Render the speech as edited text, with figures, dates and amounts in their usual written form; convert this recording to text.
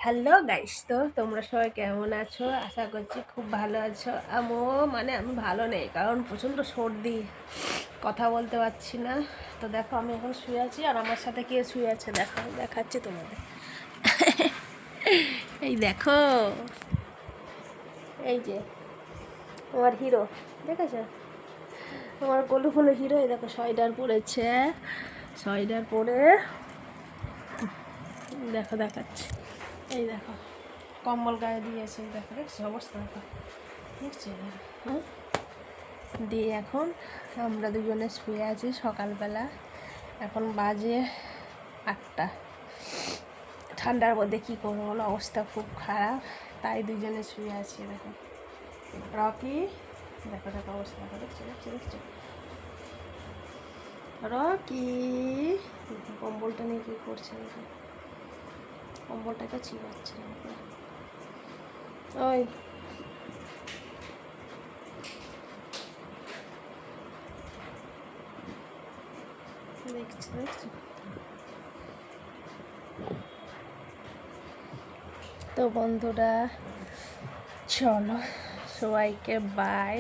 Hello guys, তো তোমরা সবাই কেমন আছো? আশা করছি খুব ভালো আছো। আমি ভালো নেই, কারণ প্রচণ্ড সর্দি, কথা বলতে পারছি না। তো দেখো, আমি এখন শুয়ে আছি, আর আমার সাথে কে শুয়ে আছে দেখো, দেখাচ্ছি তোমাদের। এই দেখো, এই যে আমার হিরো, দেখেছো? আমার গোলু ফুলো হিরো। এই দেখো, সোয়েটার পরেছে, সোয়েটার পরে দেখো দেখাচ্ছি। এই দেখো, কম্বল গায়ে দিয়েছে, দেখো দেখছি অবস্থা, দেখো দেখছি। হ্যাঁ, দিয়ে এখন আমরা দুজনে শুয়ে আছি সকালবেলা। এখন বাজে 8টা। ঠান্ডার মধ্যে কী করবো বলো, অবস্থা খুব খারাপ, তাই দুজনে শুয়ে আছি। দেখো রকি, দেখো দেখো অবস্থা, দেখো দেখছি দেখছি দেখছি রকি কম্বলটা নিয়ে কী করছে, দেখো কম্বলটাকে ছিঁড়াচ্ছে। ওই দেখছি দেখছি। তো বন্ধুরা, চলো সবাইকে বাই।